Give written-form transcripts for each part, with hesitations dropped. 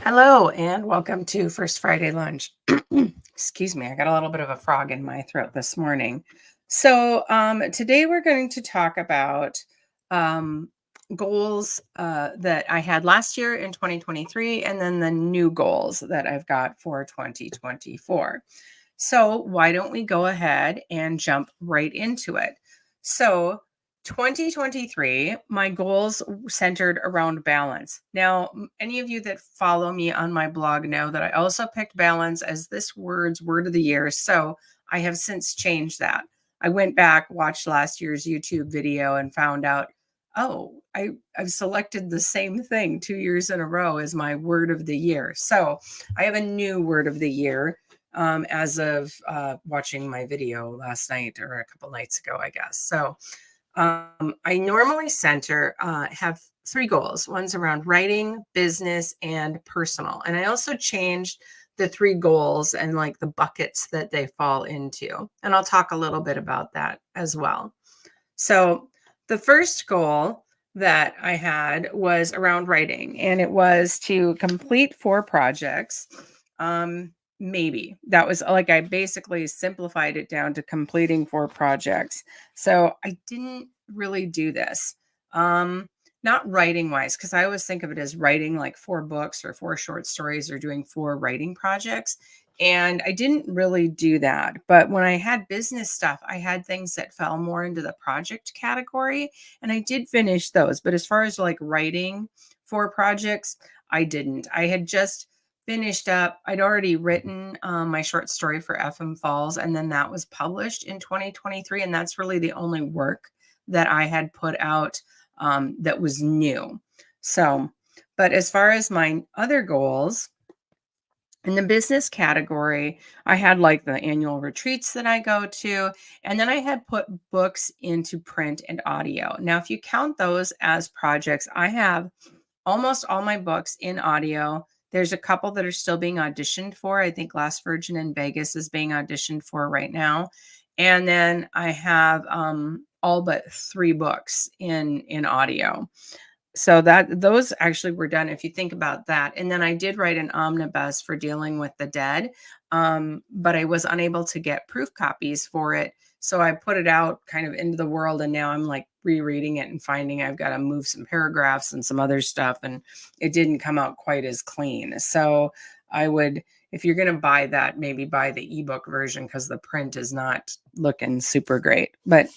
Hello and welcome to First Friday Lunch. Excuse me, I got a little bit of a frog in my throat this morning. Today we're going to talk about um, goals that I had last year in 2023 and then the new goals that I've got for 2024. So, why don't we go ahead and jump right into it? So, 2023, my goals centered around balance. Now, any of you that follow me on my blog know that I also picked balance as this word of the year. So, I have since changed that. I went back, watched last year's YouTube video, and found out, oh, I've selected the same thing 2 years in a row as my word of the year. So, I have a new word of the year as of watching my video last night or a couple nights ago, I guess. I normally have three goals. One's around writing, business, and personal. And I also changed the three goals and like the buckets that they fall into. And I'll talk a little bit about that as well. So the first goal that I had was around writing, and it was to complete 4 projects. Maybe that was like I basically simplified it down to completing 4 projects. So I didn't really do this. Not writing wise, because I always think of it as writing like 4 books or 4 short stories or doing 4 writing projects. And I didn't really do that. But when I had business stuff, I had things that fell more into the project category. And I did finish those. But as far as like writing 4 projects, I didn't. I had just finished up. I'd already written my short story for FM Falls. And then that was published in 2023. And that's really the only work that I had put out that was new. But as far as my other goals, in the business category, I had like the annual retreats that I go to, and then I had put books into print and audio. Now, if you count those as projects, I have almost all my books in audio. There's a couple that are still being auditioned for. I think Last Virgin in Vegas is being auditioned for right now. And then I have all but 3 books in audio. So that those actually were done if you think about that. And then I did write an omnibus for dealing with the dead, but I was unable to get proof copies for it. So I put it out kind of into the world, and now I'm like rereading it and finding I've got to move some paragraphs and some other stuff, and it didn't come out quite as clean. So I would, if you're going to buy that, maybe buy the ebook version because the print is not looking super great. But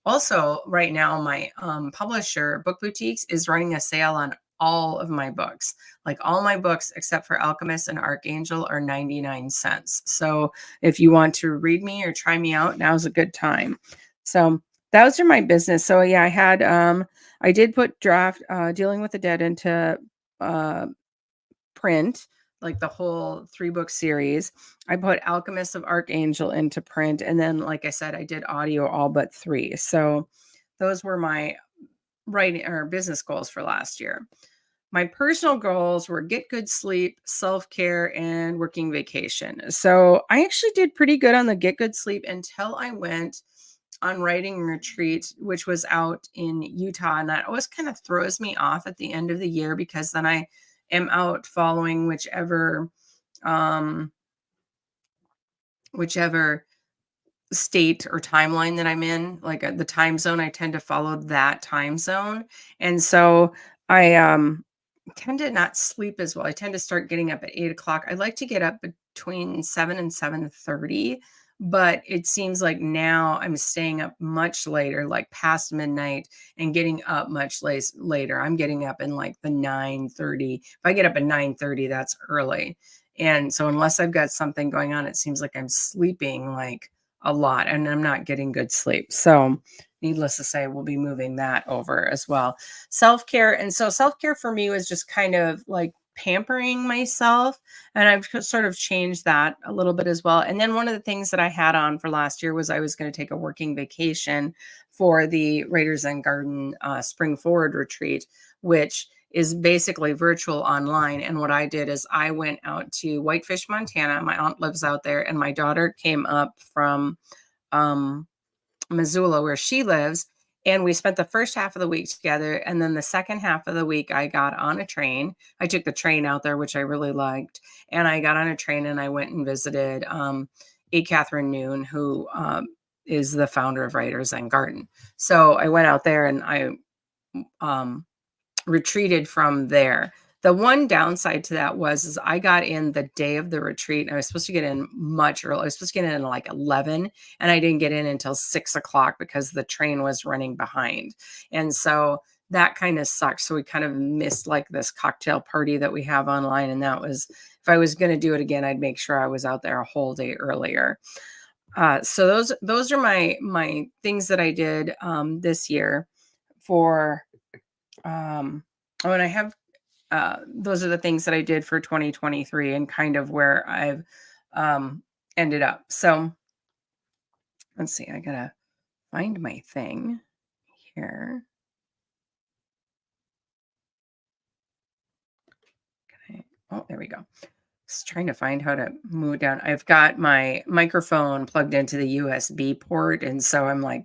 also, right now, my publisher, Book Boutiques, is running a sale on all of my books. Like all my books, except for Alchemist and Archangel, are 99 cents. So if you want to read me or try me out, now's a good time. So those are my business. So yeah, I did put draft Dealing with the Dead into uh, print, like the whole 3 book series. I put Alchemist of Archangel into print. And then, like I said, I did audio all but 3. So those were my writing or business goals for last year. My personal goals were get good sleep, self-care, and working vacation. So I actually did pretty good on the get good sleep until I went on writing retreat, which was out in Utah. And that always kind of throws me off at the end of the year because then I am out following um, whichever state or timeline that I'm in, like the time zone, I tend to follow that time zone. And so I tend to not sleep as well. I tend to start getting up at 8 o'clock. I like to get up between 7 and 7:30, but it seems like now I'm staying up much later, like past midnight, and getting up much later. I'm getting up in like the 9:30. If I get up at 9:30, that's early. And so unless I've got something going on, it seems like I'm sleeping like a lot and I'm not getting good sleep. So needless to say, we'll be moving that over as well. Self-care. And so self-care for me was just kind of like pampering myself. And I've sort of changed that a little bit as well. And then one of the things that I had on for last year was I was going to take a working vacation for the Raiders and Garden Spring Forward retreat, which is basically virtual online. And what I did is I went out to Whitefish, Montana. My aunt lives out there, and my daughter came up from Missoula, where she lives. And we spent the first half of the week together, and then the second half of the week, I got on a train. I took the train out there, which I really liked, and I got on a train and I went and visited, A. Catherine Noon, who, is the founder of Writers and Garden. So I went out there and I, um retreated from there. The one downside to that is I got in the day of the retreat, and I was supposed to get in much early. I was supposed to get in at like 11, and I didn't get in until 6 o'clock because the train was running behind. And so that kind of sucked. So we kind of missed like this cocktail party that we have online. And that was, if I was going to do it again, I'd make sure I was out there a whole day earlier. So those are my things that I did this year for oh, and I have those are the things that I did for 2023 and kind of where I've ended up. So let's see, I gotta find my thing here. Okay. Oh, there we go. Just trying to find how to move it down. I've got my microphone plugged into the USB port, and so I'm like,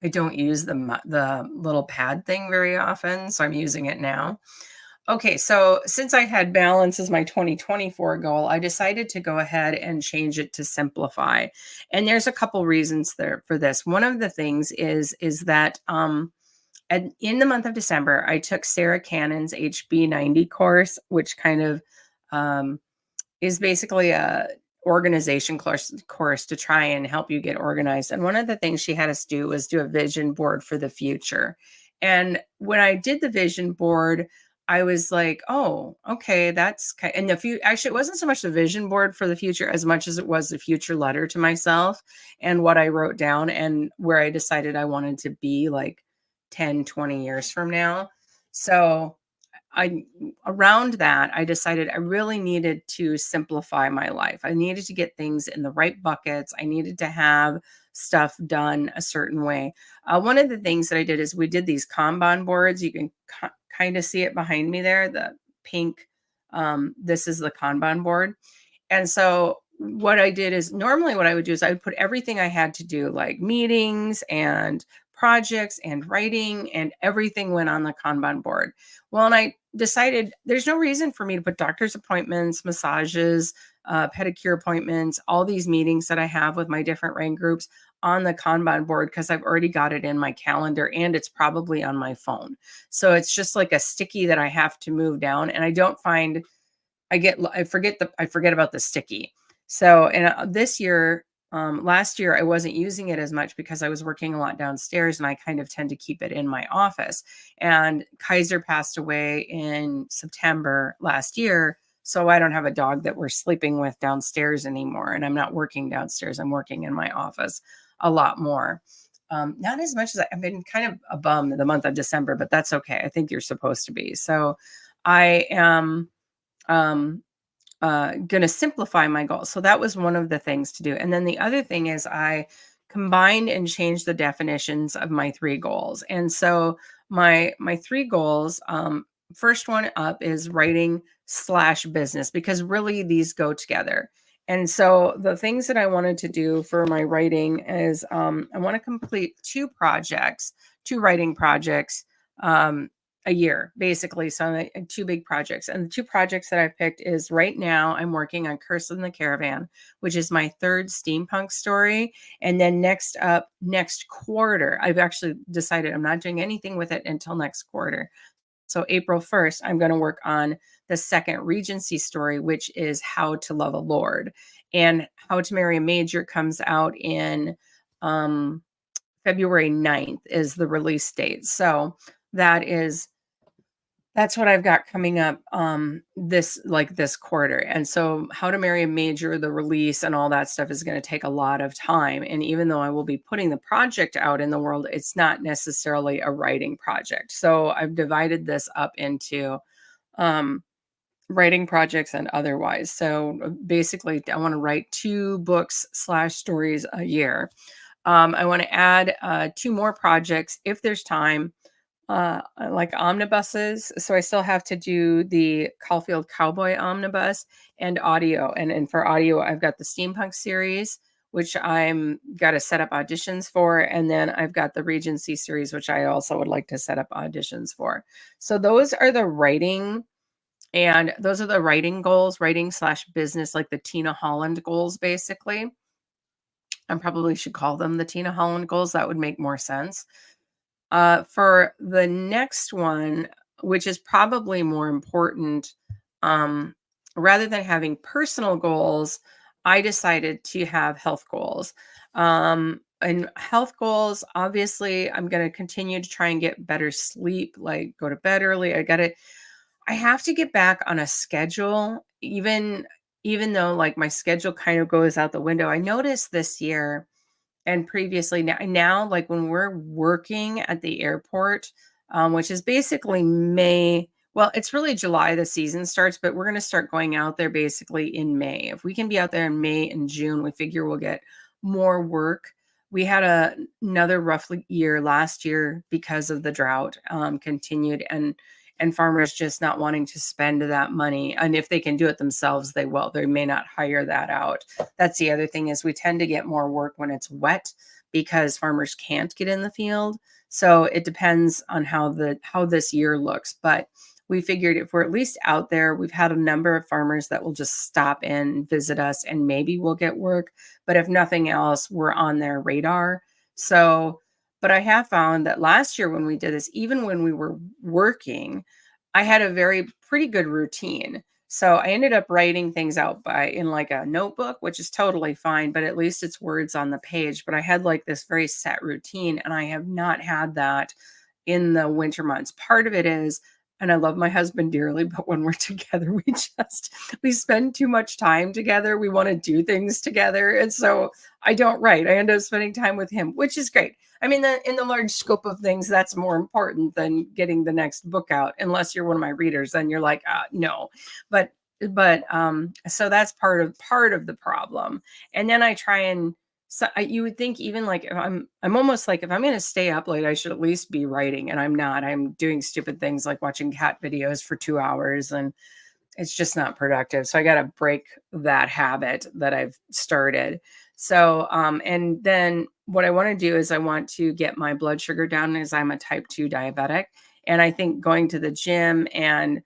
I don't use the little pad thing very often, so I'm using it now. Okay, so since I had balance as my 2024 goal, I decided to go ahead and change it to simplify. And there's a couple reasons there for this. One of the things is that in the month of December, I took Sarah Cannon's HB90 course, which kind of um, is basically a organization course to try and help you get organized. And one of the things she had us do was do a vision board for the future. And when I did the vision board, I was like, oh, okay, that's kind and the few actually it wasn't so much the vision board for the future as much as it was the future letter to myself and what I wrote down and where I decided I wanted to be like 10, 20 years from now. So I around that, I decided I really needed to simplify my life. I needed to get things in the right buckets. I needed to have stuff done a certain way. One of the things that I did is we did these Kanban boards. You can kind of see it behind me there, the pink. This is the Kanban board. And so what I did is normally what I would do is I would put everything I had to do, like meetings and projects and writing, and everything went on the Kanban board. Well, and I decided there's no reason for me to put doctor's appointments, massages, pedicure appointments, all these meetings that I have with my different rank groups on the Kanban board because I've already got it in my calendar and it's probably on my phone. So it's just like a sticky that I have to move down. And I don't find I forget about the sticky. So, and this year, last year, I wasn't using it as much because I was working a lot downstairs and I kind of tend to keep it in my office. And Kaiser passed away in September last year. So I don't have a dog that we're sleeping with downstairs anymore. And I'm not working downstairs. I'm working in my office a lot more. Not as much as I've been kind of a bum the month of December, but that's okay. I think you're supposed to be. So I am um, going to simplify my goals. So that was one of the things to do. And then the other thing is I combined and changed the definitions of my three goals. And so my three goals, first one up is writing slash business because really these go together. And so the things that I wanted to do for my writing is I want to complete two writing projects. A year, basically. So two big projects. And the two projects that I picked is right now I'm working on Curse in the Caravan, which is my third steampunk story. And then next up, next quarter, I've actually decided I'm not doing anything with it until next quarter. So April 1st, I'm going to work on the second Regency story, which is How to Love a Lord. And How to Marry a Major comes out in February 9th is the release date. So that's what I've got coming up this quarter. And so How to Marry a Major, the release and all that stuff is going to take a lot of time. And even though I will be putting the project out in the world, it's not necessarily a writing project. So I've divided this up into writing projects and otherwise. So basically I want to write 2 books slash stories a year. I want to add 2 more projects if there's time. Like omnibuses. So I still have to do the Caulfield Cowboy omnibus and audio. And for audio, I've got the steampunk series, which I'm got to set up auditions for. And then I've got the Regency series, which I also would like to set up auditions for. So those are the writing goals, writing slash business, like the Tina Holland goals, basically. I probably should call them the Tina Holland goals. That would make more sense. For the next one, which is probably more important, um, rather than having personal goals, I decided to have health goals. And health goals, obviously, I'm going to continue to try and get better sleep, like go to bed early. I have to get back on a schedule, even though like my schedule kind of goes out the window. I noticed this year and previously now, like, when we're working at the airport, which is basically May, well, it's really July the season starts, but we're gonna start going out there basically in May. If we can be out there in May and June, we figure we'll get more work. We had another roughly year last year because of the drought, continued, and farmers just not wanting to spend that money, and if they can do it themselves, they will. They may not hire that out. That's the other thing is we tend to get more work when it's wet because farmers can't get in the field. So it depends on how this year looks. But we figured if we're at least out there, we've had a number of farmers that will just stop in, visit us, and maybe we'll get work. But if nothing else, we're on their radar. So, but I have found that last year when we did this, even when we were working, I had a very pretty good routine. So I ended up writing things out in like a notebook, which is totally fine, but at least it's words on the page. But I had like this very set routine, and I have not had that in the winter months. Part of it is, and I love my husband dearly, but when we're together, we spend too much time together. We want to do things together. And so I don't write. I end up spending time with him, which is great. I mean, in the large scope of things, that's more important than getting the next book out, unless you're one of my readers, then you're like, no. But so that's part of the problem. And then I try and you would think even like if I'm almost like if I'm going to stay up late, I should at least be writing, and I'm not. I'm doing stupid things like watching cat videos for 2 hours, and it's just not productive. So I got to break that habit that I've started. So, and then what I want to do is I want to get my blood sugar down as I'm a type 2 diabetic. And I think going to the gym and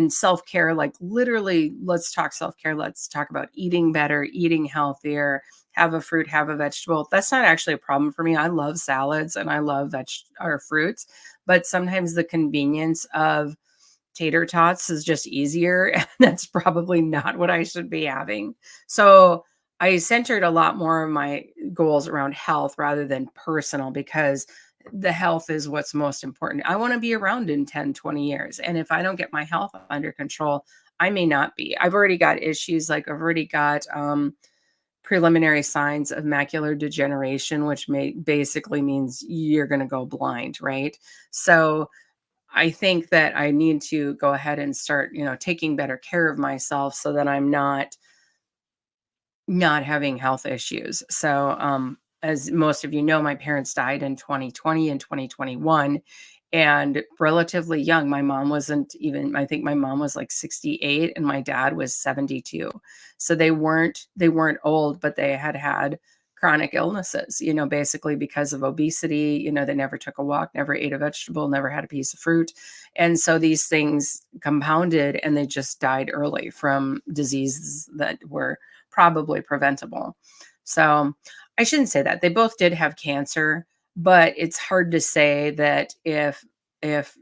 self-care, like literally, let's talk self-care. Let's talk about eating better, eating healthier, have a fruit, have a vegetable. That's not actually a problem for me. I love salads and I love or fruits, but sometimes the convenience of tater tots is just easier, and that's probably not what I should be having. So I centered a lot more of my goals around health rather than personal because the health is what's most important. I want to be around in 10, 20 years. And if I don't get my health under control, I may not be. I've already got issues like I've already got preliminary signs of macular degeneration, which basically means you're going to go blind, right? So I think that I need to go ahead and start, taking better care of myself so that I'm not having health issues. So, as most of you know, my parents died in 2020 and 2021 and relatively young. My mom wasn't even, I think my mom was like 68 and my dad was 72. So they weren't old, but they had chronic illnesses, basically because of obesity. They never took a walk, never ate a vegetable, never had a piece of fruit. And so these things compounded and they just died early from diseases that were probably preventable. So I shouldn't say that. They both did have cancer, but it's hard to say that if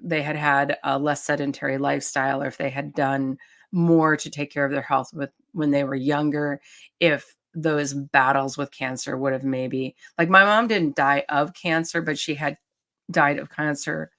they had a less sedentary lifestyle or if they had done more to take care of their health when they were younger, if those battles with cancer would have maybe like my mom didn't die of cancer, but she had died of cancer.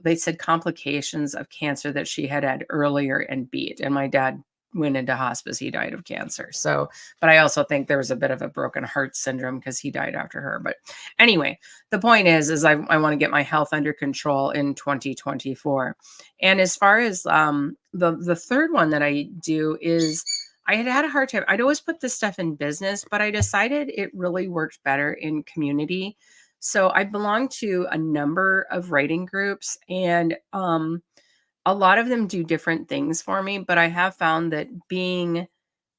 They said complications of cancer that she had earlier and beat. And my dad went into hospice. He died of cancer. So, but I also think there was a bit of a broken heart syndrome because he died after her. But anyway, the point is I want to get my health under control in 2024. And as far as the third one that I do is I had a hard time. I'd always put this stuff in business, but I decided it really worked better in community. So I belong to a number of writing groups, and a lot of them do different things for me, but I have found that being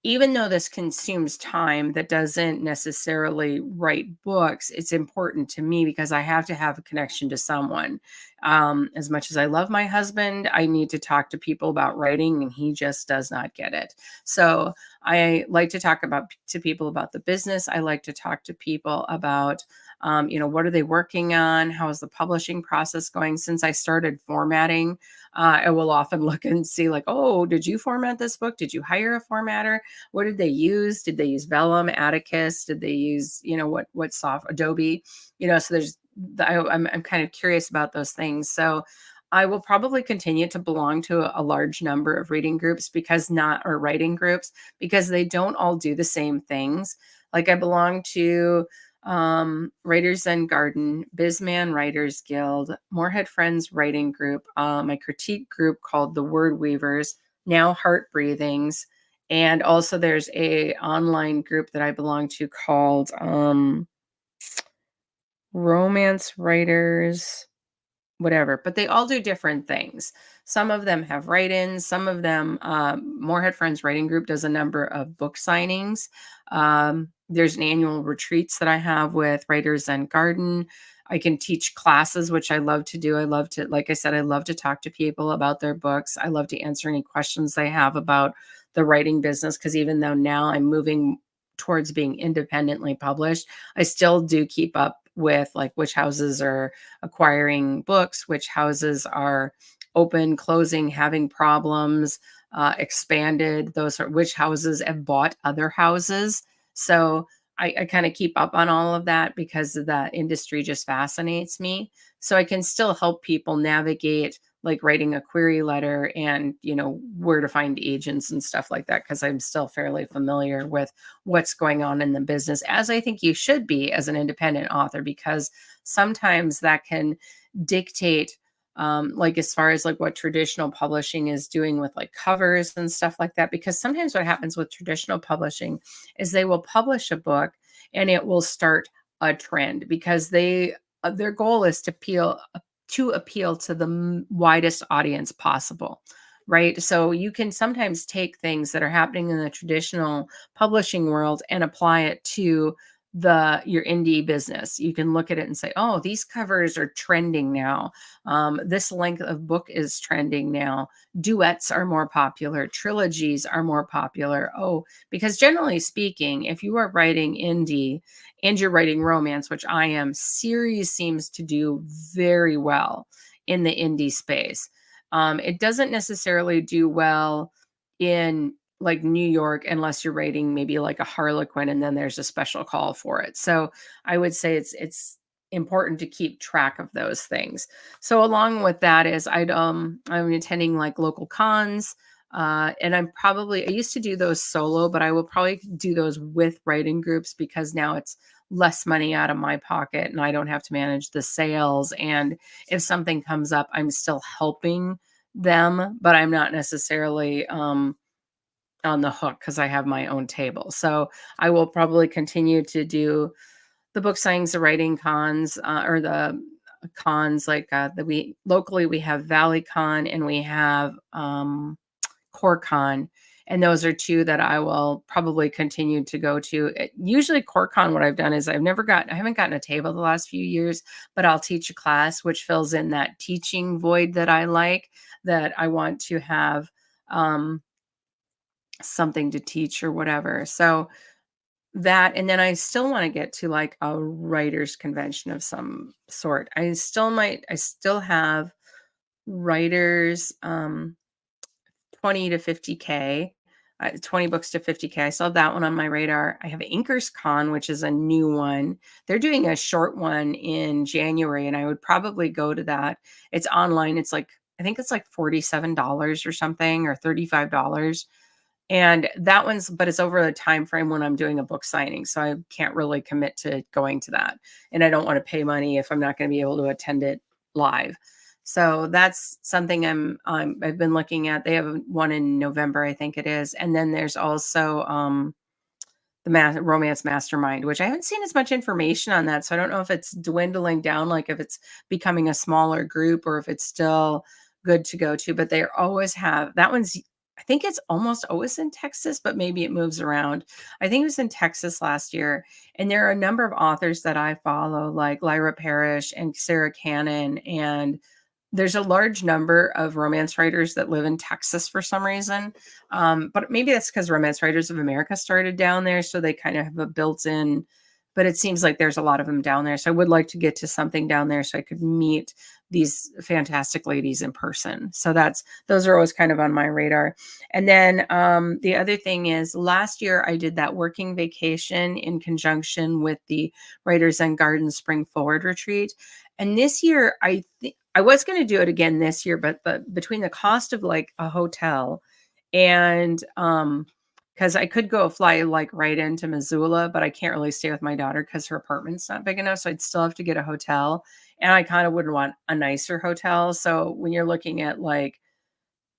even though this consumes time that doesn't necessarily write books, it's important to me because I have to have a connection to someone. As much as I love my husband, I need to talk to people about writing, and he just does not get it. So I like to talk to people about the business. I like to talk to people about, what are they working on? How is the publishing process going? Since I started formatting, I will often look and see, like, oh, did you format this book? Did you hire a formatter? What did they use? Did they use Vellum, Atticus? Did they use, what soft Adobe? So I'm kind of curious about those things. So I will probably continue to belong to a large number of reading groups because not or writing groups because they don't all do the same things. Like I belong to Writers and Garden, Bizman Writers Guild, Moorhead Friends Writing Group, my critique group called the Word Weavers, now Heart Breathings, and also there's a online group that I belong to called Romance Writers whatever, but they all do different things. Some of them have write-ins, some of them, Moorhead Friends Writing Group does a number of book signings. There's an annual retreats that I have with Writers and Garden. I can teach classes, which I love to do. I love to, like I said, I love to talk to people about their books. I love to answer any questions they have about the writing business, because even though now I'm moving towards being independently published, I still do keep up with like which houses are acquiring books, which houses are open, closing, having problems, expanded. Those are which houses have bought other houses. So I kind of keep up on all of that because the industry just fascinates me. So I can still help people navigate like writing a query letter and where to find agents and stuff like that, because I'm still fairly familiar with what's going on in the business, as I think you should be as an independent author, because sometimes that can dictate, like as far as like what traditional publishing is doing with like covers and stuff like that. Because sometimes what happens with traditional publishing is they will publish a book and it will start a trend because their goal is to appeal to the widest audience possible, right? So you can sometimes take things that are happening in the traditional publishing world and apply it to your indie business. You can look at it and say, oh, these covers are trending now. This length of book is trending now. Duets are more popular. Trilogies are more popular. Oh, because generally speaking, if you are writing indie and you're writing romance, which I am, series seems to do very well in the indie space. It doesn't necessarily do well in like New York unless you're writing maybe like a Harlequin and then there's a special call for it. So I would say it's important to keep track of those things. So along with that is I'm attending like local cons, and I used to do those solo, but I will probably do those with writing groups because now it's less money out of my pocket and I don't have to manage the sales. And if something comes up, I'm still helping them, but I'm not necessarily on the hook because I have my own table. So I will probably continue to do the book signings, the writing cons, or the cons like we locally we have Valley Con and we have Core Con. And those are two that I will probably continue to go to. Usually Core Con, what I've done is I haven't gotten a table the last few years, but I'll teach a class which fills in that teaching void that I like, that I want to have something to teach or whatever. So that, and then I still want to get to like a writers convention of some sort. I still have writers 20 to 50K, 20 books to 50K. I still have that one on my radar. I have Inkers Con, which is a new one. They're doing a short one in January, and I would probably go to that. It's online. I think it's like $47 or something, or $35. And but it's over a time frame when I'm doing a book signing, so I can't really commit to going to that. And I don't want to pay money if I'm not going to be able to attend it live. So that's something I've been looking at. They have one in November, I think it is. And then there's also the Romance Mastermind, which I haven't seen as much information on that. So I don't know if it's dwindling down, like if it's becoming a smaller group or if it's still good to go to, but they always have that one's, I think it's almost always in Texas, but maybe it moves around. I think it was in Texas last year. And there are a number of authors that I follow, like Lyra Parrish and Sarah Cannon. And there's a large number of romance writers that live in Texas for some reason. But maybe that's because Romance Writers of America started down there. So they kind of have a built in, but it seems like there's a lot of them down there. So I would like to get to something down there so I could meet these fantastic ladies in person. So those are always kind of on my radar. And then the other thing is last year I did that working vacation in conjunction with the Writers and Garden Spring Forward Retreat. And this year I think I was going to do it again this year, but between the cost of like a hotel and because I could go fly like right into Missoula, but I can't really stay with my daughter because her apartment's not big enough. So I'd still have to get a hotel. And I kind of wouldn't want a nicer hotel. So when you're looking at like,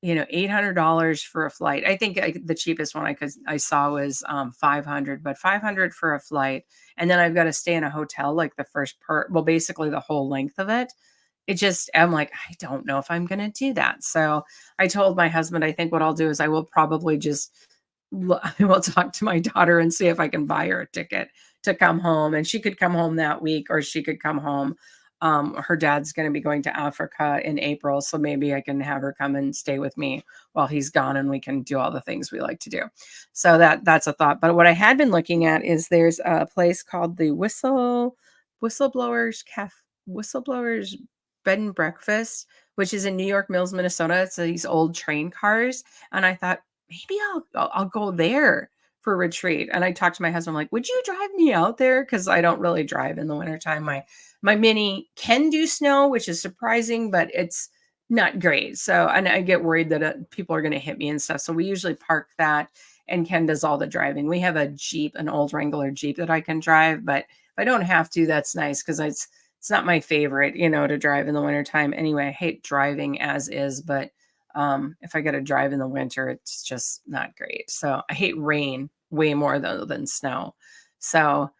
$800 for a flight, I think the cheapest one I saw was 500, but 500 for a flight. And then I've got to stay in a hotel like the first part, well, basically the whole length of it. I'm like, I don't know if I'm going to do that. So I told my husband, I think what I'll do is I will probably just I will talk to my daughter and see if I can buy her a ticket to come home. And she could come home that week or she could come home. Her dad's going to be going to Africa in April. So maybe I can have her come and stay with me while he's gone and we can do all the things we like to do. So that's a thought. But what I had been looking at is there's a place called the Whistleblowers Bed and Breakfast, which is in New York Mills, Minnesota. It's these old train cars. And I thought, maybe I'll go there for a retreat. And I talked to my husband, like, would you drive me out there? Because I don't really drive in the wintertime. My Mini can do snow, which is surprising, but it's not great. So, and I get worried that people are going to hit me and stuff. So we usually park that and Ken does all the driving. We have a Jeep, an old Wrangler Jeep that I can drive, but if I don't have to, that's nice because it's not my favorite, to drive in the wintertime. Anyway, I hate driving as is, but if I got to drive in the winter, it's just not great. So I hate rain way more than snow. So,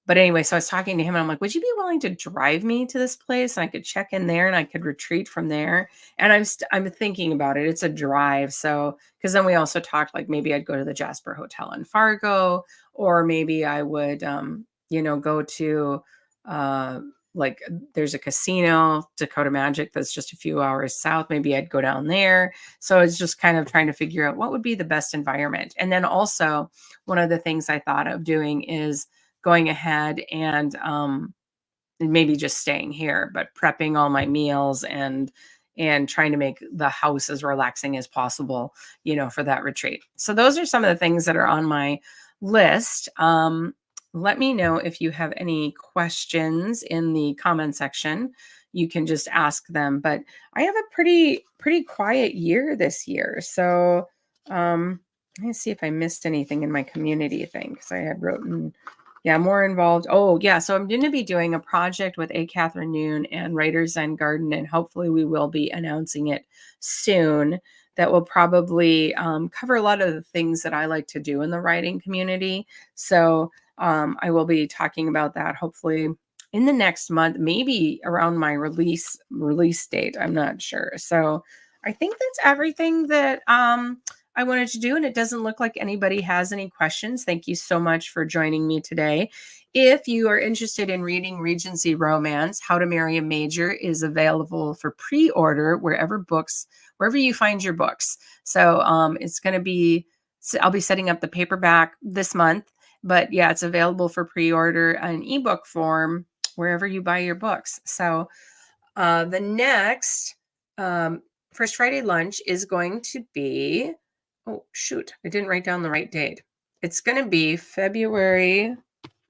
but anyway, so I was talking to him and I'm like, would you be willing to drive me to this place? And I could check in there and I could retreat from there. And I'm thinking about it. It's a drive. So, cause then we also talked like maybe I'd go to the Jasper Hotel in Fargo, or maybe I would, go to, like there's a casino, Dakota Magic, that's just a few hours south. Maybe I'd go down there. So it's just kind of trying to figure out what would be the best environment. And then also one of the things I thought of doing is going ahead and maybe just staying here, but prepping all my meals and trying to make the house as relaxing as possible, for that retreat. So those are some of the things that are on my list. Let me know if you have any questions in the comment section. You can just ask them, but I have a pretty quiet year this year. So let me see if I missed anything in my community thing because I had written, more involved. Oh, yeah. So I'm going to be doing a project with A. Catherine Noon and Writers and Garden, and hopefully we will be announcing it soon. That will probably cover a lot of the things that I like to do in the writing community. So I will be talking about that hopefully in the next month, maybe around my release date. I'm not sure. So I think that's everything that I wanted to do. And it doesn't look like anybody has any questions. Thank you so much for joining me today. If you are interested in reading Regency Romance, How to Marry a Major is available for pre-order wherever you find your books. So I'll be setting up the paperback this month. But yeah, it's available for pre-order in ebook form wherever you buy your books. So the next First Friday lunch is going to be, oh shoot, I didn't write down the right date. It's going to be February.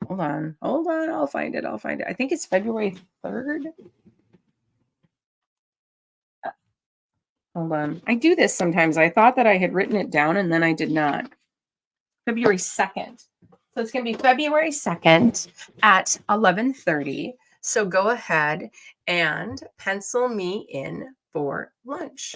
Hold on. I'll find it. I think it's February 3rd. Hold on. I do this sometimes. I thought that I had written it down and then I did not. February 2nd. So it's going to be February 2nd at 11:30. So go ahead and pencil me in for lunch.